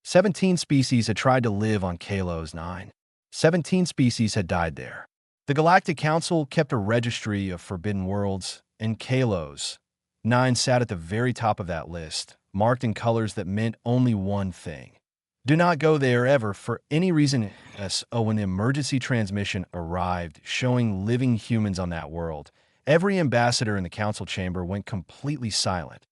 17 species had tried to live on Kalos 9. 17 species had died there. The Galactic Council kept a registry of forbidden worlds, and Kalos 9 sat at the very top of that list, marked in colors that meant only one thing. Do not go there ever for any reason. When the emergency transmission arrived showing living humans on that world, every ambassador in the council chamber went completely silent.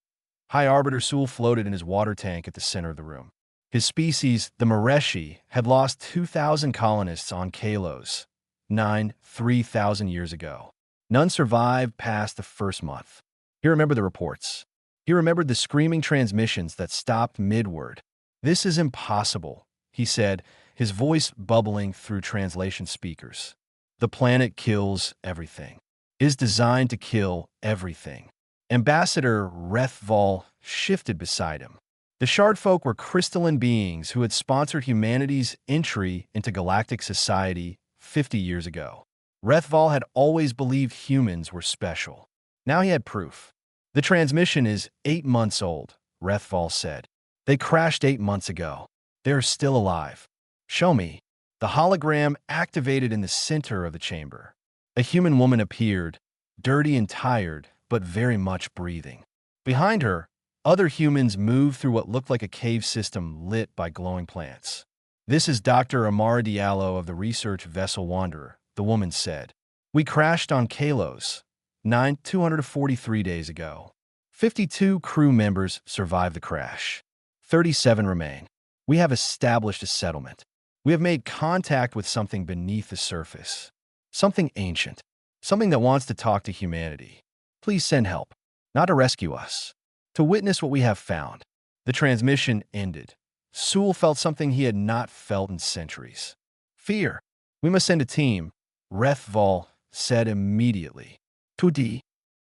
High Arbiter Sul floated in his water tank at the center of the room. His species, the Mareshi, had lost 2,000 colonists on Kalos 9 3,000 years ago. None survived past the first month. He remembered the reports. He remembered the screaming transmissions that stopped mid-word. "This is impossible," he said, his voice bubbling through translation speakers. "The planet kills everything. It is designed to kill everything." Ambassador Rethval shifted beside him. The Shardfolk were crystalline beings who had sponsored humanity's entry into galactic society 50 years ago. Rethval had always believed humans were special. Now he had proof. "The transmission is 8 months old," Rethval said. "They crashed 8 months ago. They are still alive." "Show me." The hologram activated in the center of the chamber. A human woman appeared, dirty and tired, but very much breathing. Behind her, other humans moved through what looked like a cave system lit by glowing plants. "This is Dr. Amara Diallo of the research vessel Wanderer," the woman said. "We crashed on Kalos 9 243 days ago. 52 crew members survived the crash. 37 remain. We have established a settlement. We have made contact with something beneath the surface. Something ancient. Something that wants to talk to humanity. Please send help. Not to rescue us. To witness what we have found." The transmission ended. Sul felt something he had not felt in centuries. "Fear. We must send a team," Rethval said immediately. "To D,"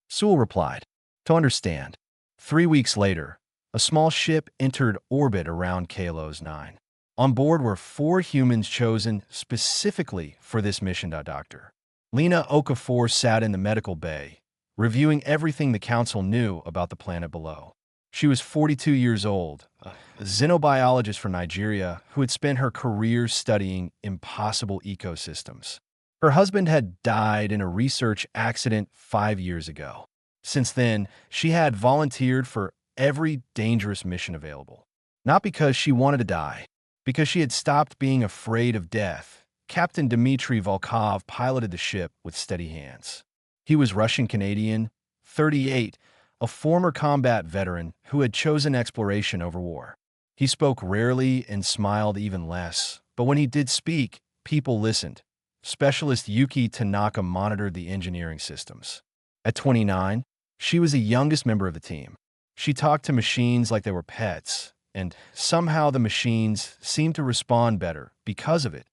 Sul replied. "To understand." 3 weeks later, a small ship entered orbit around Kalos 9. On board were 4 humans chosen specifically for this mission. Dr. Lena Okafor sat in the medical bay, reviewing everything the council knew about the planet below. She was 42 years old, a xenobiologist from Nigeria who had spent her career studying impossible ecosystems. Her husband had died in a research accident 5 years ago. Since then, she had volunteered for every dangerous mission available. Not because she wanted to die, because she had stopped being afraid of death. Captain Dmitry Volkov piloted the ship with steady hands. He was Russian-Canadian, 38, a former combat veteran who had chosen exploration over war. He spoke rarely and smiled even less, but when he did speak, people listened. Specialist Yuki Tanaka monitored the engineering systems. At 29, she was the youngest member of the team. She talked to machines like they were pets, and somehow the machines seemed to respond better because of it.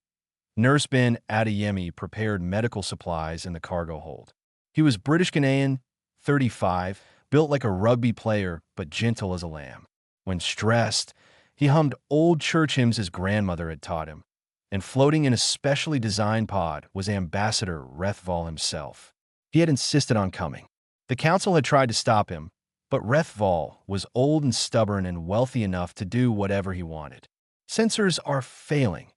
Nurse Ben Adeyemi prepared medical supplies in the cargo hold. He was British-Ghanaian, 35, built like a rugby player but gentle as a lamb. When stressed, he hummed old church hymns his grandmother had taught him. And floating in a specially designed pod was Ambassador Rethval himself. He had insisted on coming. The council had tried to stop him, but Rethval was old and stubborn and wealthy enough to do whatever he wanted. "Sensors are failing,"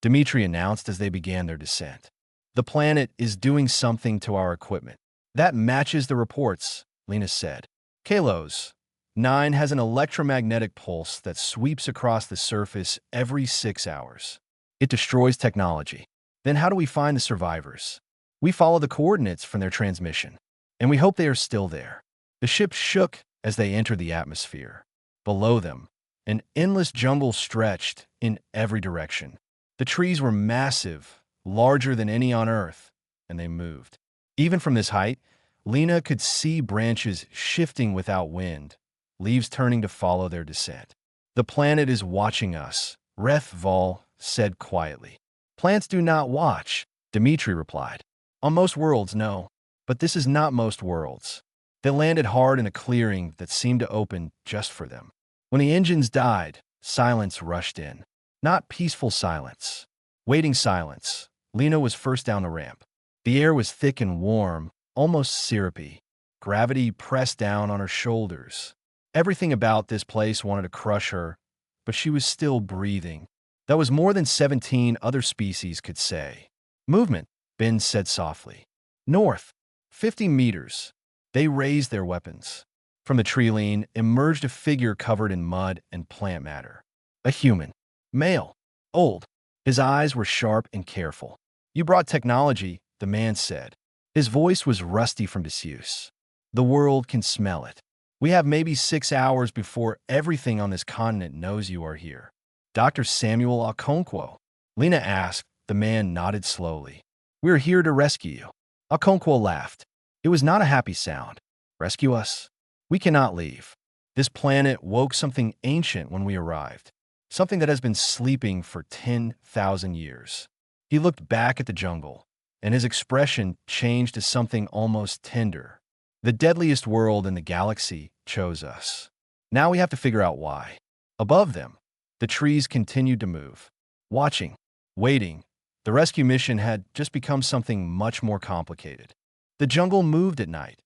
Dmitry announced as they began their descent. "The planet is doing something to our equipment." "That matches the reports," Lena said. "Kalos 9 has an electromagnetic pulse that sweeps across the surface every 6 hours. It destroys technology. Then how do we find the survivors? We follow the coordinates from their transmission, and we hope they are still there." The ship shook as they entered the atmosphere. Below them, an endless jungle stretched in every direction. The trees were massive, larger than any on Earth, and they moved. Even from this height, Lena could see branches shifting without wind, leaves turning to follow their descent. "The planet is watching us," Rethval said quietly. "Plants do not watch," Dmitry replied. "On most worlds, no. But this is not most worlds." They landed hard in a clearing that seemed to open just for them. When the engines died, silence rushed in. Not peaceful silence. Waiting silence. Lena was first down the ramp. The air was thick and warm, almost syrupy. Gravity pressed down on her shoulders. Everything about this place wanted to crush her, but she was still breathing. That was more than 17 other species could say. Movement, Ben said softly. North, 50 meters. They raised their weapons. From the tree lean emerged a figure covered in mud and plant matter. A human. Male. Old. His eyes were sharp and careful. You brought technology, the man said. His voice was rusty from disuse. The world can smell it. We have maybe 6 hours before everything on this continent knows you are here. Dr. Samuel Okonkwo? Lena asked. The man nodded slowly. We're here to rescue you. Okonkwo laughed. It was not a happy sound. Rescue us? We cannot leave. This planet woke something ancient when we arrived. Something that has been sleeping for 10,000 years. He looked back at the jungle, and his expression changed to something almost tender. The deadliest world in the galaxy chose us. Now we have to figure out why. Above them, the trees continued to move. Watching, waiting, the rescue mission had just become something much more complicated. The jungle moved at night.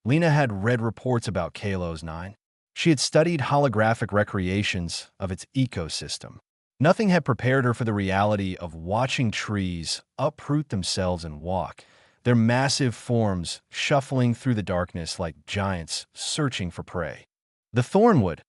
Lena had read reports about Kalos 9. She had studied holographic recreations of its ecosystem. Nothing had prepared her for the reality of watching trees uproot themselves and walk, their massive forms shuffling through the darkness like giants searching for prey. The thornwood,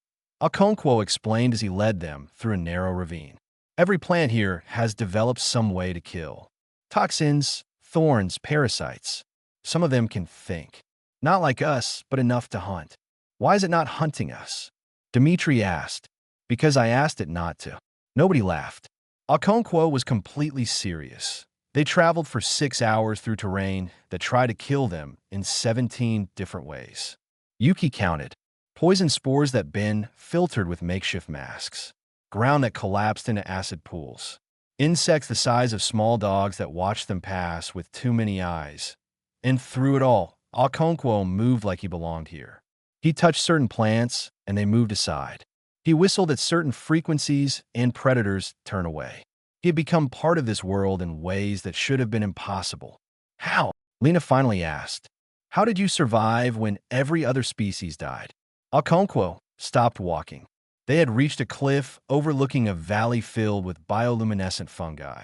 Okonkwo explained as he led them through a narrow ravine. Every plant here has developed some way to kill. Toxins, thorns, parasites. Some of them can think. Not like us, but enough to hunt. Why is it not hunting us? Dimitri asked. Because I asked it not to. Nobody laughed. Okonkwo was completely serious. They traveled for 6 hours through terrain that tried to kill them in 17 different ways. Yuki counted. Poison spores that Ben filtered with makeshift masks. Ground that collapsed into acid pools. Insects the size of small dogs that watched them pass with too many eyes. And through it all, Okonkwo moved like he belonged here. He touched certain plants, and they moved aside. He whistled at certain frequencies, and predators turned away. He had become part of this world in ways that should have been impossible. How? Lena finally asked. How did you survive when every other species died? Okonkwo stopped walking. They had reached a cliff overlooking a valley filled with bioluminescent fungi.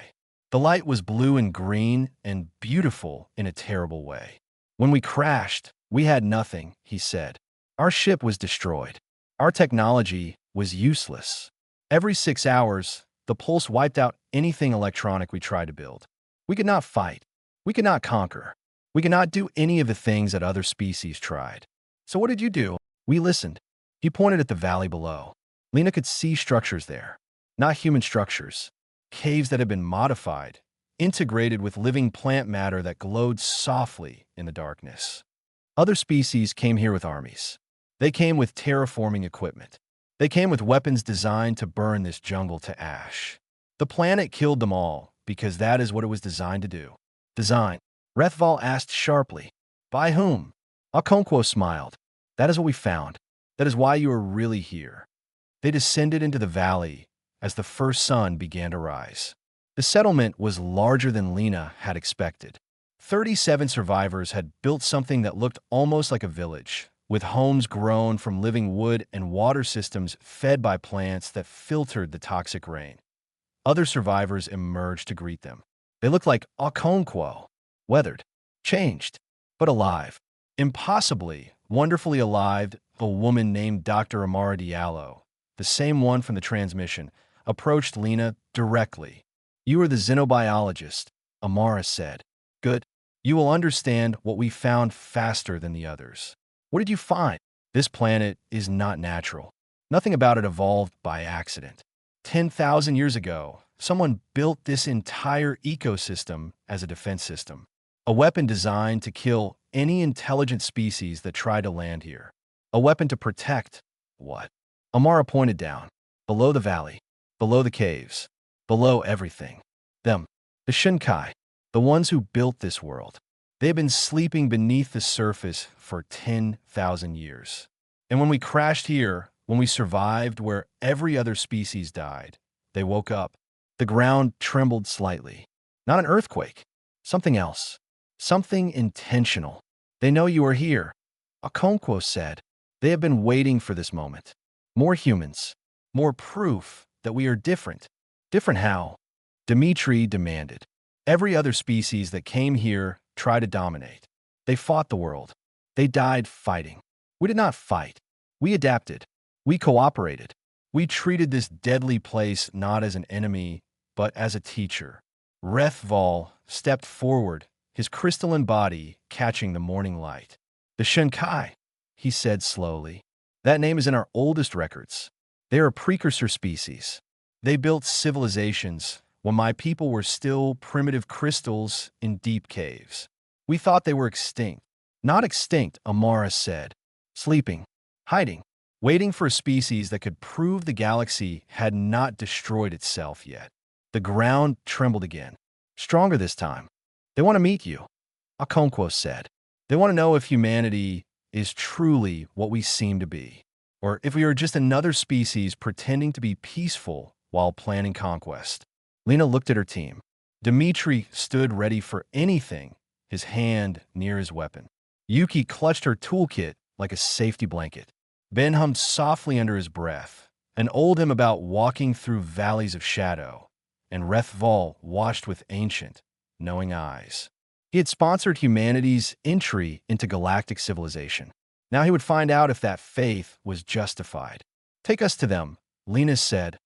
The light was blue and green and beautiful in a terrible way. When we crashed, we had nothing, he said. Our ship was destroyed. Our technology was useless. Every 6 hours, the pulse wiped out anything electronic we tried to build. We could not fight. We could not conquer. We could not do any of the things that other species tried. So what did you do? We listened. He pointed at the valley below. Lena could see structures there. Not human structures. Caves that had been modified, integrated with living plant matter that glowed softly in the darkness. Other species came here with armies. They came with terraforming equipment. They came with weapons designed to burn this jungle to ash. The planet killed them all because that is what it was designed to do. Design. Rethval asked sharply. By whom? Okonkwo smiled. That is what we found. That is why you are really here. They descended into the valley as the first sun began to rise. The settlement was larger than Lena had expected. 37 survivors had built something that looked almost like a village, with homes grown from living wood and water systems fed by plants that filtered the toxic rain. Other survivors emerged to greet them. They looked like Okonkwo, weathered, changed, but alive. Impossibly, wonderfully alive, a woman named Dr. Amara Diallo, the same one from the transmission, approached Lena directly. You are the xenobiologist, Amara said. Good. You will understand what we found faster than the others. What did you find? This planet is not natural. Nothing about it evolved by accident. 10,000 years ago, someone built this entire ecosystem as a defense system. A weapon designed to kill any intelligent species that tried to land here. A weapon to protect what? Amara pointed down. Below the valley. Below the caves. Below everything. Them. The Shinkai. The ones who built this world. They have been sleeping beneath the surface for 10,000 years. And when we crashed here, when we survived where every other species died, they woke up. The ground trembled slightly. Not an earthquake. Something else. Something intentional. They know you are here. Okonkwo said. They have been waiting for this moment. More humans. More proof that we are different. Different how? Dmitri demanded. Every other species that came here tried to dominate. They fought the world. They died fighting. We did not fight. We adapted. We cooperated. We treated this deadly place not as an enemy, but as a teacher. Rethval stepped forward, his crystalline body catching the morning light. The Shenkai, he said slowly. That name is in our oldest records. They are a precursor species. They built civilizations when my people were still primitive crystals in deep caves. We thought they were extinct. Not extinct, Amara said. Sleeping, hiding, waiting for a species that could prove the galaxy had not destroyed itself yet. The ground trembled again. Stronger this time. They want to meet you, Okonkwo said. They want to know if humanity is truly what we seem to be, or if we are just another species pretending to be peaceful while planning conquest. Lena looked at her team. Dmitri stood ready for anything, his hand near his weapon. Yuki clutched her toolkit like a safety blanket. Ben hummed softly under his breath and old him about walking through valleys of shadow, and Rethval watched with ancient, knowing eyes. He had sponsored humanity's entry into galactic civilization. Now he would find out if that faith was justified. Take us to them, Lena said.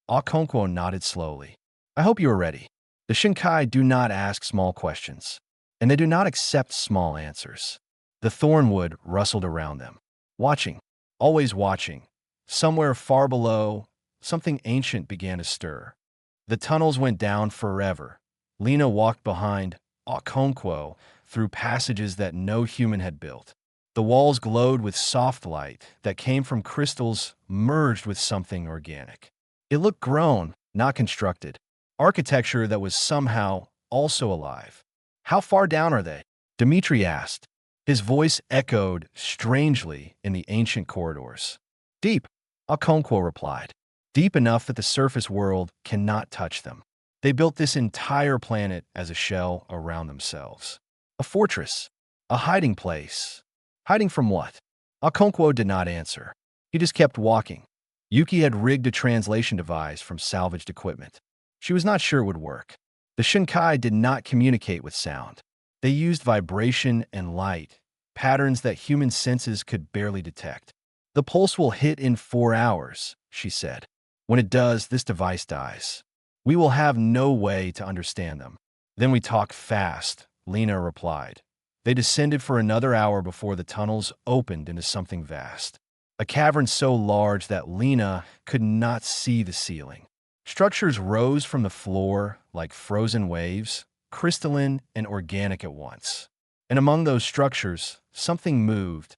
Okonkwo nodded slowly. I hope you are ready. The Shinkai do not ask small questions, and they do not accept small answers. The thornwood rustled around them. Watching, always watching. Somewhere far below, something ancient began to stir. The tunnels went down forever. Lena walked behind Okonkwo through passages that no human had built. The walls glowed with soft light that came from crystals merged with something organic. It looked grown, not constructed. Architecture that was somehow also alive. How far down are they? Dmitri asked. His voice echoed strangely in the ancient corridors. Deep, Okonkwo replied. Deep enough that the surface world cannot touch them. They built this entire planet as a shell around themselves. A fortress. A hiding place. Hiding from what? Okonkwo did not answer. He just kept walking. Yuki had rigged a translation device from salvaged equipment. She was not sure it would work. The Shinkai did not communicate with sound. They used vibration and light, patterns that human senses could barely detect. The pulse will hit in 4 hours, she said. When it does, this device dies. We will have no way to understand them. Then we talk fast, Lena replied. They descended for another hour before the tunnels opened into something vast. A cavern so large that Lena could not see the ceiling. Structures rose from the floor like frozen waves, crystalline and organic at once. And among those structures, something moved.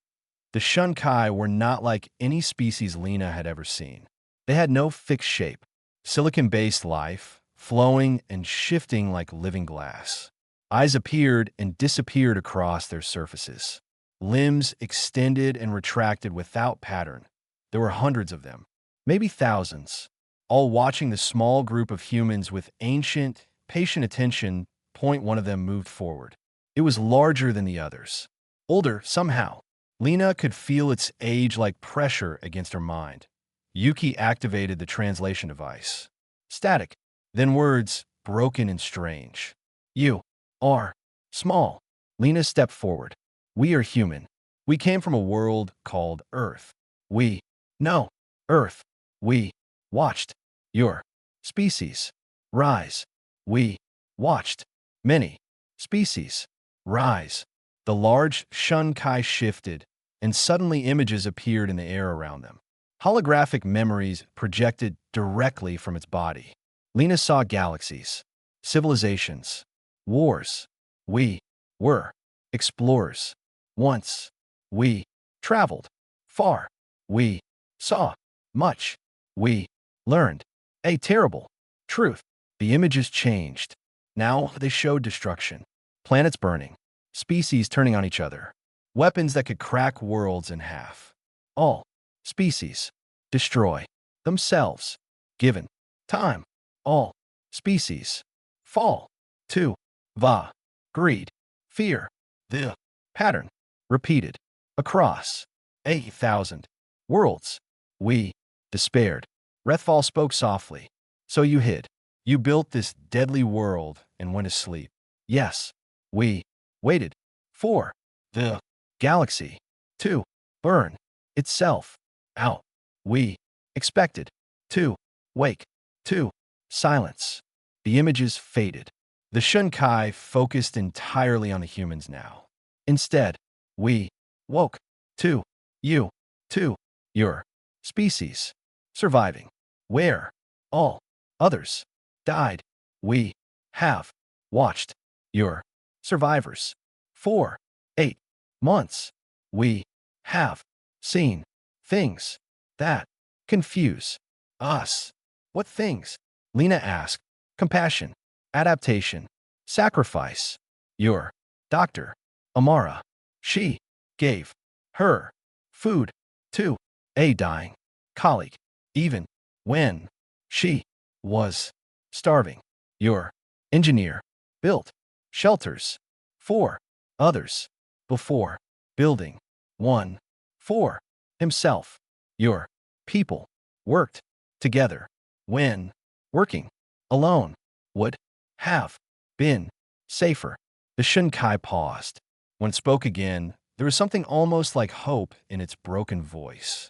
The Shunkai were not like any species Lena had ever seen. They had no fixed shape. Silicon-based life, flowing and shifting like living glass. Eyes appeared and disappeared across their surfaces. Limbs extended and retracted without pattern. There were hundreds of them, maybe thousands, all watching the small group of humans with ancient, patient attention. One of them moved forward. It was larger than the others. Older, somehow. Lena could feel its age like pressure against her mind. Yuki activated the translation device. Static. Then words, broken and strange. You are small. Lena stepped forward. We are human. We came from a world called Earth. We know Earth. We watched your species rise. We watched many species rise. The large Shunkai shifted, and suddenly images appeared in the air around them. Holographic memories projected directly from its body. Lena saw galaxies, civilizations, wars. We were explorers. Once, we traveled far. We saw much. We learned a terrible truth. The images changed. Now they showed destruction. Planets burning. Species turning on each other. Weapons that could crack worlds in half. All species destroy themselves. Given time, all species fall to va, greed, fear. The pattern repeated across 8,000 worlds. We despaired. Rethval spoke softly. So you hid. You built this deadly world and went to sleep. Yes. We waited for the galaxy to burn itself out. We expected to wake to silence. The images faded. The Shunkai focused entirely on the humans now. Instead, we woke to you, to your species, surviving, where all others died. We have watched your survivors for 8 months. We have seen things that confuse us. What things? Lena asked. Compassion, adaptation, sacrifice. Your doctor, Amara. She gave her food to a dying colleague, even when she was starving. Your engineer built shelters for others before building one for himself. Your people worked together when working alone would have been safer. The Shunkai paused. When it spoke again, there was something almost like hope in its broken voice.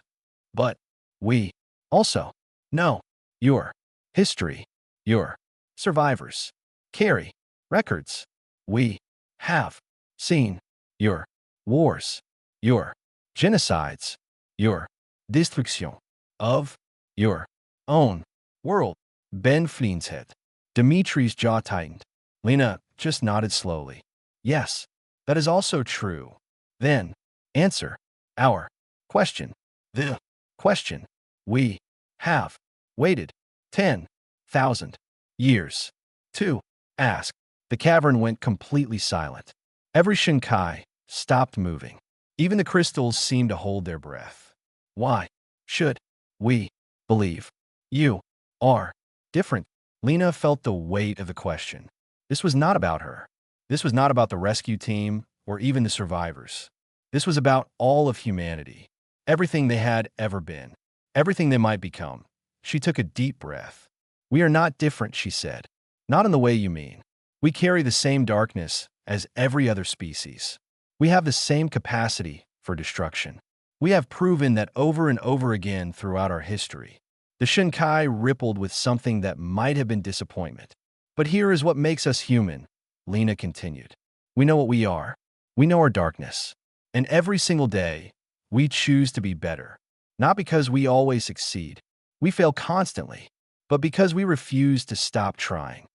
But we also know your history, your survivors carry records. We have seen your wars, your genocides, your destruction of your own world. Ben Fleen's head. Dimitri's jaw tightened. Lena just nodded slowly. Yes, that is also true. Then, answer our question. The question we have waited 10,000 years to ask. The cavern went completely silent. Every Shinkai stopped moving. Even the crystals seemed to hold their breath. Why should we believe you are different? Lena felt the weight of the question. This was not about her. This was not about the rescue team or even the survivors. This was about all of humanity, everything they had ever been, everything they might become. She took a deep breath. We are not different, she said. Not in the way you mean. We carry the same darkness as every other species. We have the same capacity for destruction. We have proven that over and over again throughout our history. The Shinkai rippled with something that might have been disappointment. But here is what makes us human, Lena continued. We know what we are. We know our darkness. And every single day, we choose to be better. Not because we always succeed. We fail constantly. But because we refuse to stop trying.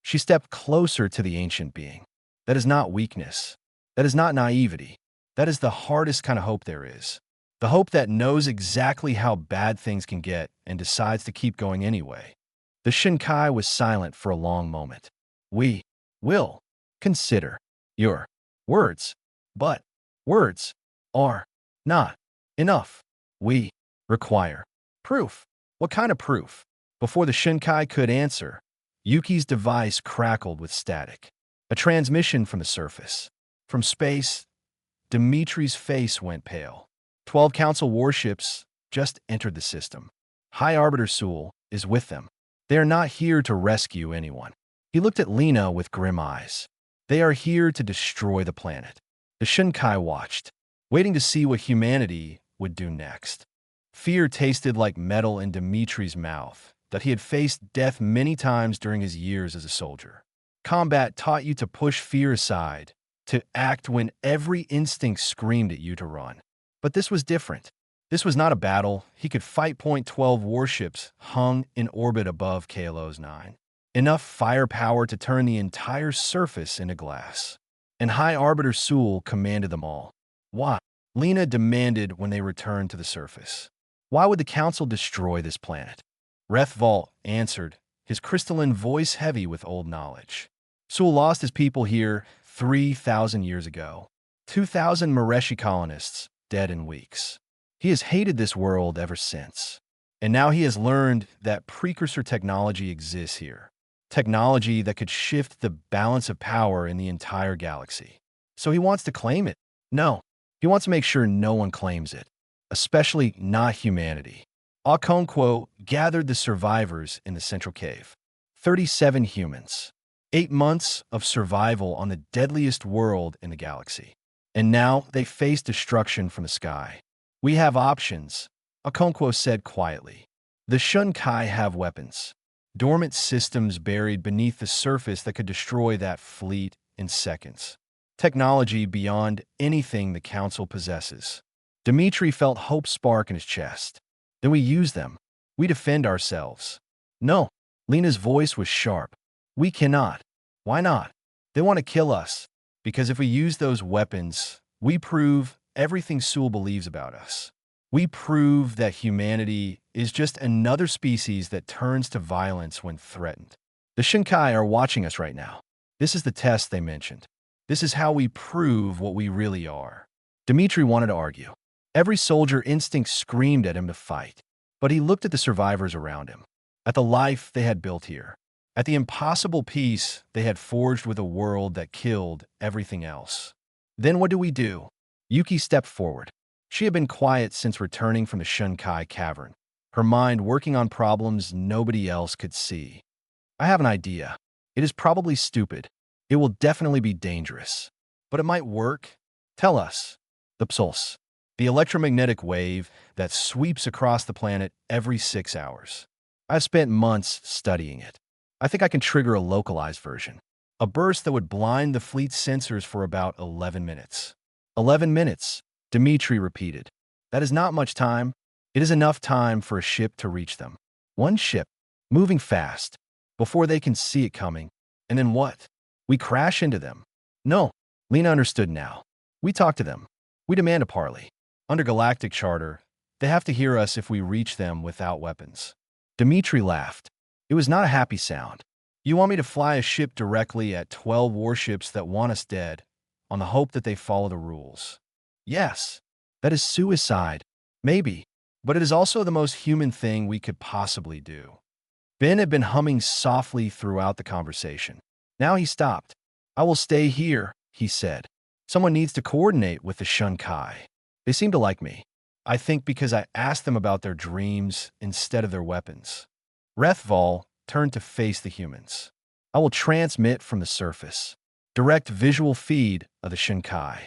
She stepped closer to the ancient being. That is not weakness. That is not naivety. That is the hardest kind of hope there is. The hope that knows exactly how bad things can get and decides to keep going anyway. The Shinkai was silent for a long moment. We will consider your words, but words are not enough. We require proof. What kind of proof? Before the Shinkai could answer, Yuki's device crackled with static. A transmission from the surface. From space, Dimitri's face went pale. 12 Council warships just entered the system. High Arbiter Sul is with them. They are not here to rescue anyone. He looked at Lena with grim eyes. They are here to destroy the planet. The Shinkai watched, waiting to see what humanity would do next. Fear tasted like metal in Dimitri's mouth, that he had faced death many times during his years as a soldier. Combat taught you to push fear aside, to act when every instinct screamed at you to run. But this was different. This was not a battle. He could fight. 12 warships hung in orbit above KLO's 9. Enough firepower to turn the entire surface into glass. And High Arbiter Sul commanded them all. Why? Lena demanded when they returned to the surface. Why would the Council destroy this planet? Rethval answered, his crystalline voice heavy with old knowledge. Sul lost his people here 3,000 years ago. 2,000 Mareshi colonists dead in weeks. He has hated this world ever since. And now he has learned that precursor technology exists here. Technology that could shift the balance of power in the entire galaxy. So he wants to claim it. No, he wants to make sure no one claims it. Especially not humanity. Okonkwo gathered the survivors in the central cave. 37 humans. 8 months of survival on the deadliest world in the galaxy. And now they face destruction from the sky. We have options, Okonkwo said quietly. The Shunkai have weapons. Dormant systems buried beneath the surface that could destroy that fleet in seconds. Technology beyond anything the Council possesses. Dmitri felt hope spark in his chest. Then we use them. We defend ourselves. No. Lena's voice was sharp. We cannot. Why not? They want to kill us. Because if we use those weapons, we prove everything Sewell believes about us. We prove that humanity is just another species that turns to violence when threatened. The Shinkai are watching us right now. This is the test they mentioned. This is how we prove what we really are. Dmitri wanted to argue. Every soldier instinct screamed at him to fight. But he looked at the survivors around him, at the life they had built here, at the impossible peace they had forged with a world that killed everything else. Then what do? Yuki stepped forward. She had been quiet since returning from the Shunkai cavern, her mind working on problems nobody else could see. I have an idea. It is probably stupid. It will definitely be dangerous. But it might work. Tell us. The pulse. The electromagnetic wave that sweeps across the planet every 6 hours. I've spent months studying it. I think I can trigger a localized version. A burst that would blind the fleet's sensors for about 11 minutes. 11 minutes, Dmitri repeated. That is not much time. It is enough time for a ship to reach them. One ship, moving fast, before they can see it coming. And then what? We crash into them. No, Lena understood now. We talk to them. We demand a parley. Under Galactic Charter, they have to hear us if we reach them without weapons. Dmitri laughed. It was not a happy sound. You want me to fly a ship directly at 12 warships that want us dead, on the hope that they follow the rules? Yes, that is suicide. Maybe, but it is also the most human thing we could possibly do. Ben had been humming softly throughout the conversation. Now he stopped. I will stay here, he said. Someone needs to coordinate with the Shunkai. They seem to like me. I think because I asked them about their dreams instead of their weapons. Rethval turned to face the humans. I will transmit from the surface. Direct visual feed of the Shinkai.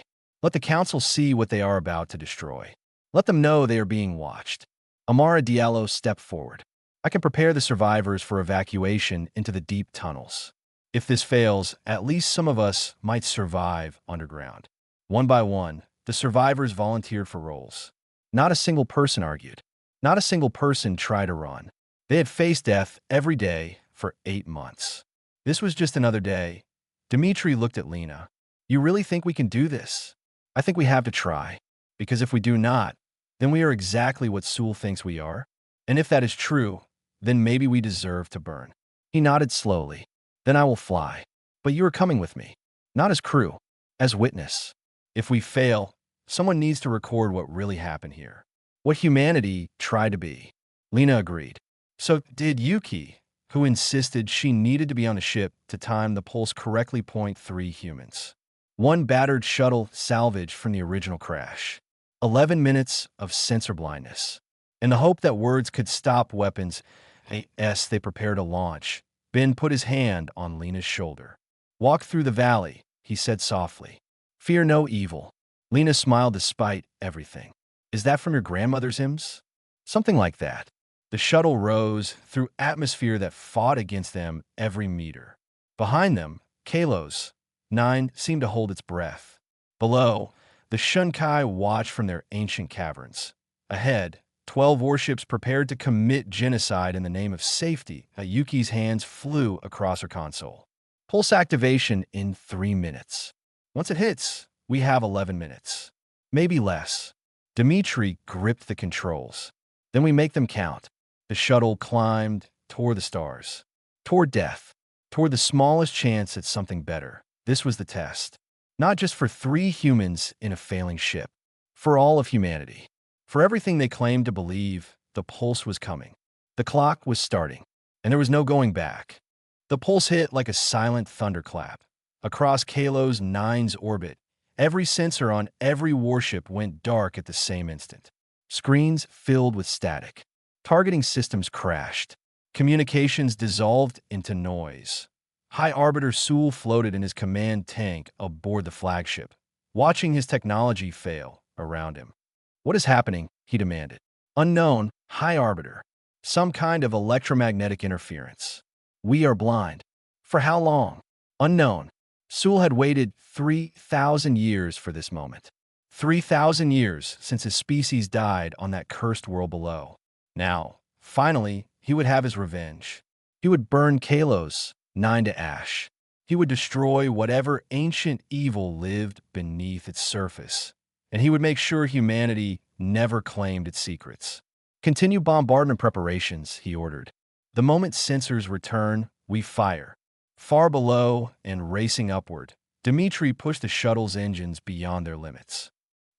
Let the Council see what they are about to destroy. Let them know they are being watched. Amara Diallo stepped forward. I can prepare the survivors for evacuation into the deep tunnels. If this fails, at least some of us might survive underground. One by one, the survivors volunteered for roles. Not a single person argued. Not a single person tried to run. They had faced death every day for 8 months. This was just another day. Dmitri looked at Lena. You really think we can do this? I think we have to try. Because if we do not, then we are exactly what Sewell thinks we are. And if that is true, then maybe we deserve to burn. He nodded slowly. Then I will fly. But you are coming with me. Not as crew, as witness. If we fail, someone needs to record what really happened here. What humanity tried to be. Lena agreed. So did Yuki, who insisted she needed to be on the ship to time the pulse correctly. 3 humans. 1 battered shuttle salvaged from the original crash. 11 minutes of sensor blindness. In the hope that words could stop weapons they prepared to launch, Ben put his hand on Lena's shoulder. Walk through the valley, he said softly. Fear no evil. Lena smiled despite everything. Is that from your grandmother's hymns? Something like that. The shuttle rose through atmosphere that fought against them every meter. Behind them, Kalos 9 seemed to hold its breath. Below, the Shunkai watched from their ancient caverns. Ahead, 12 warships prepared to commit genocide in the name of safety. Yuki's hands flew across her console. Pulse activation in 3 minutes. Once it hits, we have 11 minutes. Maybe less. Dmitri gripped the controls. Then we make them count. The shuttle climbed toward the stars, toward death, toward the smallest chance at something better. This was the test. Not just for 3 humans in a failing ship. For all of humanity. For everything they claimed to believe, the pulse was coming. The clock was starting, and there was no going back. The pulse hit like a silent thunderclap. Across Kalos 9's orbit, every sensor on every warship went dark at the same instant. Screens filled with static. Targeting systems crashed. Communications dissolved into noise. High Arbiter Sewell floated in his command tank aboard the flagship, watching his technology fail around him. "What is happening?" he demanded. "Unknown, High Arbiter. Some kind of electromagnetic interference. We are blind." "For how long?" "Unknown." Sewell had waited 3,000 years for this moment. 3,000 years since his species died on that cursed world below. Now, finally, he would have his revenge. He would burn Kalos 9 to ash. He would destroy whatever ancient evil lived beneath its surface. And he would make sure humanity never claimed its secrets. "Continue bombardment preparations," he ordered. "The moment sensors return, we fire." Far below and racing upward, Dmitri pushed the shuttle's engines beyond their limits.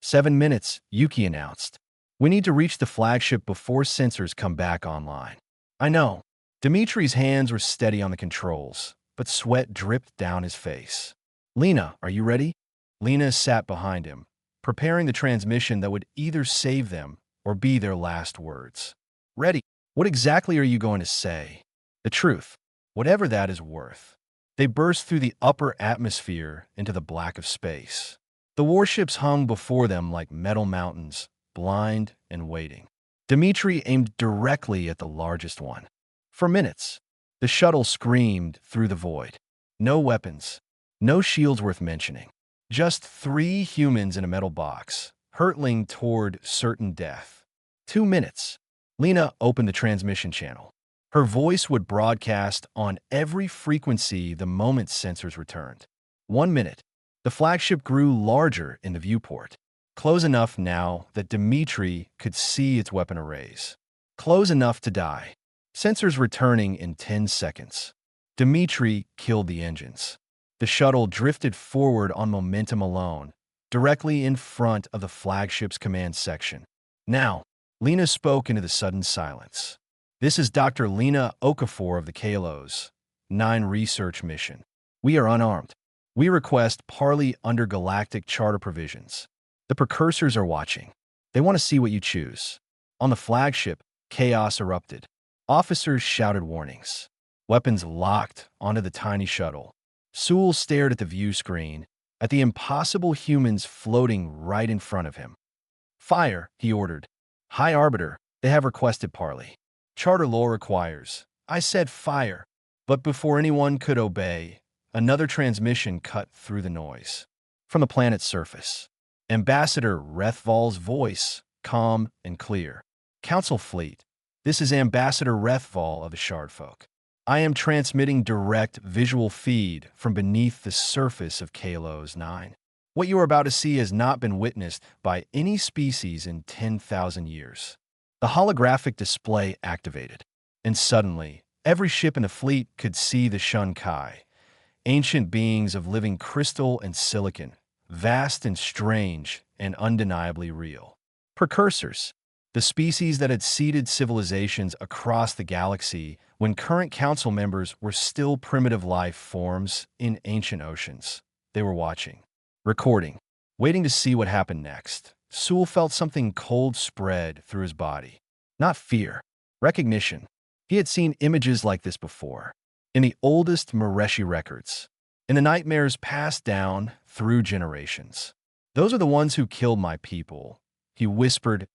7 minutes, Yuki announced. "We need to reach the flagship before sensors come back online." "I know." Dimitri's hands were steady on the controls, but sweat dripped down his face. "Lena, are you ready?" Lena sat behind him, preparing the transmission that would either save them or be their last words. "Ready." "What exactly are you going to say?" "The truth, whatever that is worth." They burst through the upper atmosphere into the black of space. The warships hung before them like metal mountains, blind and waiting. Dmitri aimed directly at the largest one. For minutes, the shuttle screamed through the void. No weapons, no shields worth mentioning. Just 3 humans in a metal box, hurtling toward certain death. 2 minutes. Lena opened the transmission channel. Her voice would broadcast on every frequency the moment sensors returned. 1 minute. The flagship grew larger in the viewport. Close enough now that Dmitri could see its weapon arrays. Close enough to die. Sensors returning in 10 seconds. Dmitri killed the engines. The shuttle drifted forward on momentum alone, directly in front of the flagship's command section. "Now," Lena spoke into the sudden silence. "This is Dr. Lena Okafor of the Kalos 9 research mission. We are unarmed. We request parley under galactic charter provisions. The precursors are watching. They want to see what you choose." On the flagship, chaos erupted. Officers shouted warnings. Weapons locked onto the tiny shuttle. Sewell stared at the view screen, at the impossible humans floating right in front of him. "Fire," he ordered. "High Arbiter, they have requested parley. Charter law requires." I said fire. But before anyone could obey, another transmission cut through the noise. From the planet's surface, Ambassador Rethval's voice, calm and clear. "Council Fleet, this is Ambassador Rethval of the Shardfolk. I am transmitting direct visual feed from beneath the surface of Kalos 9. What you are about to see has not been witnessed by any species in 10,000 years." The holographic display activated, and suddenly, every ship in the fleet could see the Shun Kai, ancient beings of living crystal and silicon, vast and strange and undeniably real. Precursors, the species that had seeded civilizations across the galaxy when current council members were still primitive life forms in ancient oceans. They were watching, recording, waiting to see what happened next. Sewell felt something cold spread through his body. Not fear, recognition. He had seen images like this before, in the oldest Mareshi records, in the nightmares passed down through generations. "Those are the ones who killed my people," he whispered.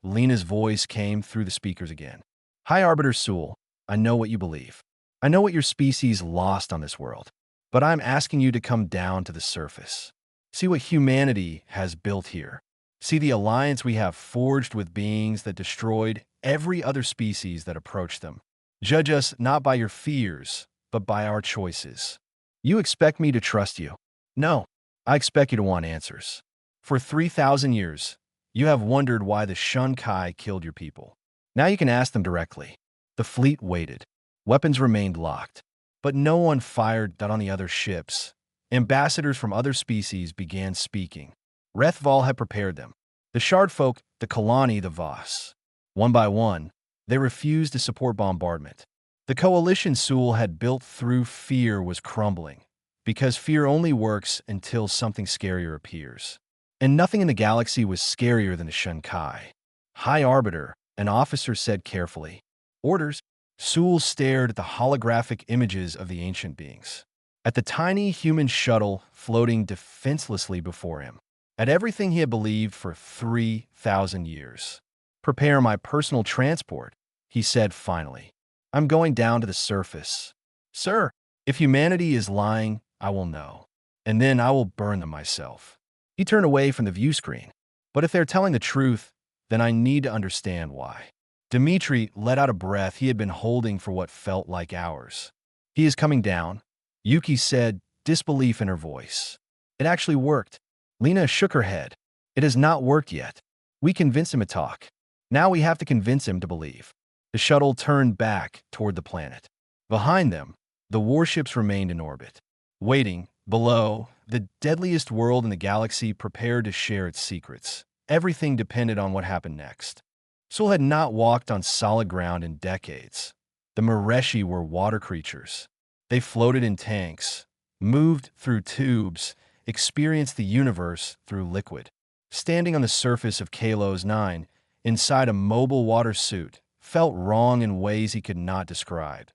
Lena's voice came through the speakers again. "High Arbiter Sewell, I know what you believe. I know what your species lost on this world. But I'm asking you to come down to the surface. See what humanity has built here. See the alliance we have forged with beings that destroyed every other species that approached them. Judge us not by your fears, but by our choices. You expect me to trust you? No, I expect you to want answers. For 3,000 years, you have wondered why the Shun Kai killed your people. Now you can ask them directly." The fleet waited. Weapons remained locked. But no one fired on the other ships. Ambassadors from other species began speaking. Rethval had prepared them. The Shardfolk, the Kalani, the Voss. One by one, they refused to support bombardment. The coalition Sewell had built through fear was crumbling, because fear only works until something scarier appears. And nothing in the galaxy was scarier than the Shun Kai. High Arbiter, An officer said carefully. Orders. Sewell stared at the holographic images of the ancient beings, at the tiny human shuttle floating defenselessly before him, at everything he had believed for 3,000 years. Prepare my personal transport, he said finally. I'm going down to the surface. Sir, if humanity is lying, I will know, and then I will burn them myself. He turned away from the view screen. But if they're telling the truth, then I need to understand why. Dmitri let out a breath he had been holding for what felt like hours. He is coming down, Yuki said, disbelief in her voice. It actually worked. Lena shook her head. It has not worked yet. We convinced him to talk. Now we have to convince him to believe. The shuttle turned back toward the planet. Behind them, the warships remained in orbit. Waiting, below, the deadliest world in the galaxy prepared to share its secrets. Everything depended on what happened next. Sewell had not walked on solid ground in decades. The Mareshi were water creatures. They floated in tanks, moved through tubes, experienced the universe through liquid. Standing on the surface of Kalos 9, inside a mobile water suit, felt wrong in ways he could not describe.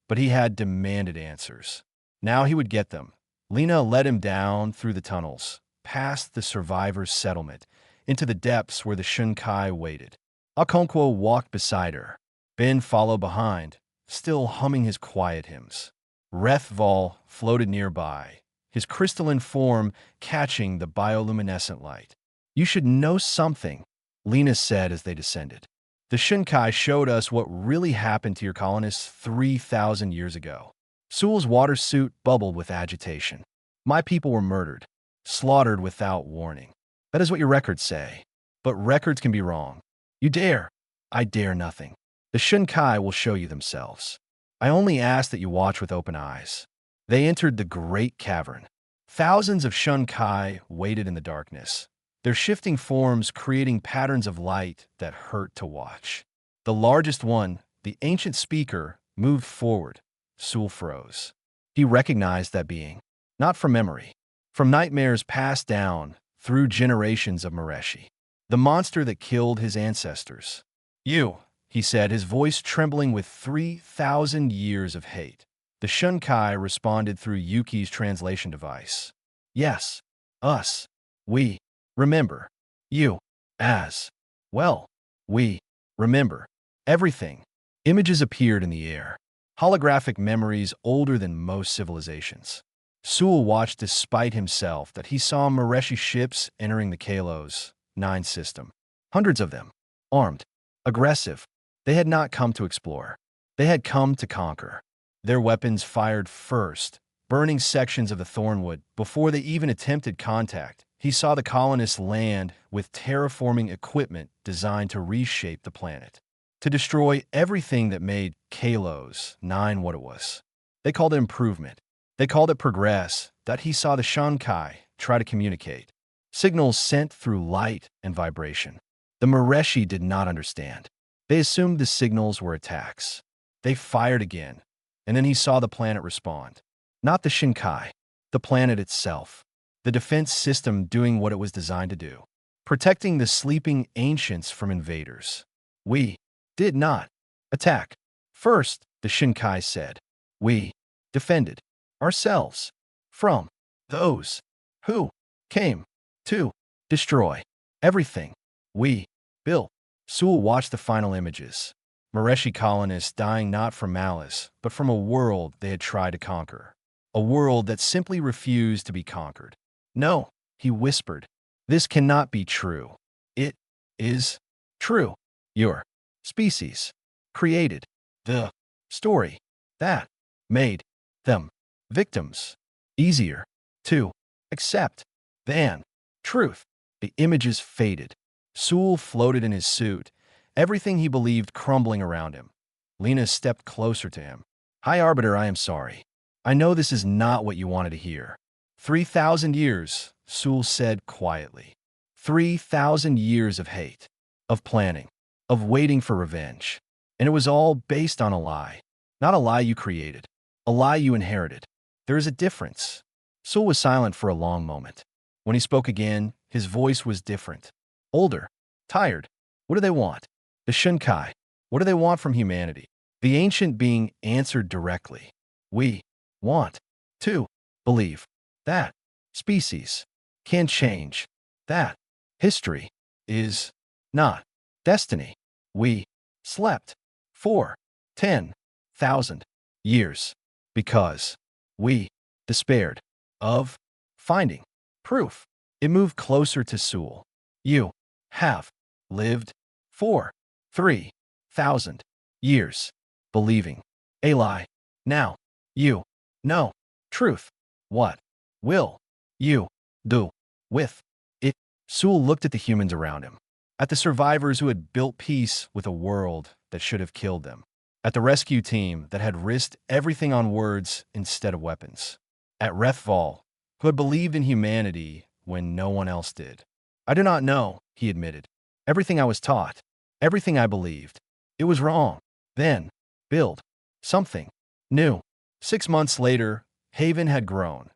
But he had demanded answers. Now he would get them. Lena led him down through the tunnels, past the survivors' settlement, into the depths where the Shunkai waited. Okonkwo walked beside her. Ben followed behind, still humming his quiet hymns. Rethval floated nearby, his crystalline form catching the bioluminescent light. You should know something, Lena said as they descended. The Shunkai showed us what really happened to your colonists 3,000 years ago. Sewell's water suit bubbled with agitation. My people were murdered, slaughtered without warning. That is what your records say. But records can be wrong. You dare. I dare nothing. The Shunkai will show you themselves. I only ask that you watch with open eyes. They entered the great cavern. Thousands of Shunkai waited in the darkness, their shifting forms creating patterns of light that hurt to watch. The largest one, the ancient speaker, moved forward. Sewell froze. He recognized that being, not from memory, from nightmares passed down through generations of Mareshi. The monster that killed his ancestors. You, he said, his voice trembling with 3,000 years of hate. The Shunkai responded through Yuki's translation device. Yes, us. We remember. You, as well. We remember. Everything. Images appeared in the air. Holographic memories older than most civilizations. Sewell watched despite himself that he saw Mareshi ships entering the Kalos 9 system. Hundreds of them. Armed. Aggressive. They had not come to explore. They had come to conquer. Their weapons fired first, burning sections of the Thornwood before they even attempted contact. He saw the colonists land with terraforming equipment designed to reshape the planet, to destroy everything that made Kalos 9 what it was. They called it improvement. They called it progress, that he saw the Shunkai try to communicate. Signals sent through light and vibration. The Mareshi did not understand. They assumed the signals were attacks. They fired again, and then he saw the planet respond. Not the Shinkai, the planet itself. The defense system doing what it was designed to do. Protecting the sleeping ancients from invaders. We did not attack. First, the Shinkai said. We defended ourselves from those who came to destroy everything we built. Sewell watched the final images. Mareshi colonists dying not from malice, but from a world they had tried to conquer. A world that simply refused to be conquered. No, he whispered. This cannot be true. It is true. Your species created the story that made them victims. Easier to accept than truth. The images faded. Sewell floated in his suit, everything he believed crumbling around him. Lena stepped closer to him. High Arbiter, I am sorry. I know this is not what you wanted to hear. 3,000 years, Sewell said quietly. 3,000 years of hate, of planning, of waiting for revenge. And it was all based on a lie. Not a lie you created, a lie you inherited. There is a difference. Sewell was silent for a long moment. When he spoke again, his voice was different. Older. Tired. What do they want? The Shunkai. What do they want from humanity? The ancient being answered directly. We want to believe that species can change, that history is not destiny. We slept for 10,000 years because we despaired of finding proof. It moved closer to Sewell. You have lived for 3,000 years, believing a lie. Now you know truth. What will you do with it? Sewell looked at the humans around him, at the survivors who had built peace with a world that should have killed them, at the rescue team that had risked everything on words instead of weapons, at Rethval, who had believed in humanity when no one else did. I do not know, he admitted. Everything I was taught, everything I believed, it was wrong. Then, build something new. 6 months later, Haven had grown.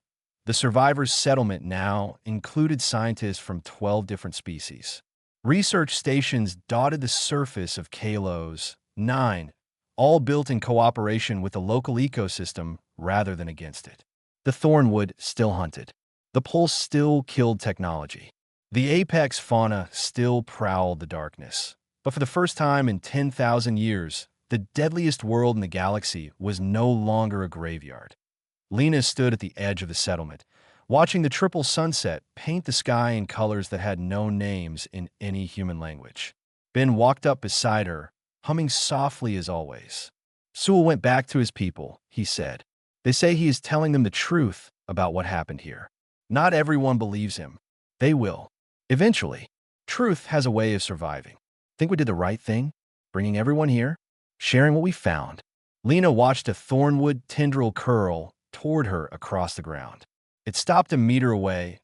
The survivors' settlement now included scientists from 12 different species. Research stations dotted the surface of Kalos, 9, all built in cooperation with the local ecosystem rather than against it. The Thornwood still hunted. The Pulse still killed technology. The apex fauna still prowled the darkness. But for the first time in 10,000 years, the deadliest world in the galaxy was no longer a graveyard. Lena stood at the edge of the settlement, watching the triple sunset paint the sky in colors that had no names in any human language. Ben walked up beside her, humming softly as always. Sewell went back to his people, he said. They say he is telling them the truth about what happened here. Not everyone believes him. They will. Eventually, truth has a way of surviving. Think we did the right thing? Bringing everyone here? Sharing what we found? Lena watched a thornwood tendril curl toward her across the ground. It stopped a meter away,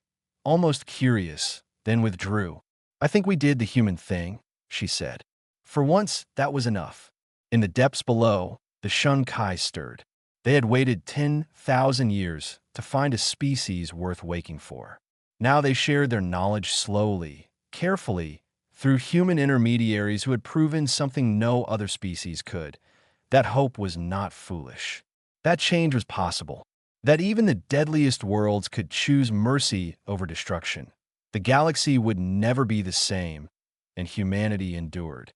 almost curious, then withdrew. I think we did the human thing, she said. For once, that was enough. In the depths below, the Shunkai stirred. They had waited 10,000 years to find a species worth waking for. Now they shared their knowledge slowly, carefully, through human intermediaries who had proven something no other species could. That hope was not foolish. That change was possible. That even the deadliest worlds could choose mercy over destruction. The galaxy would never be the same, and humanity endured.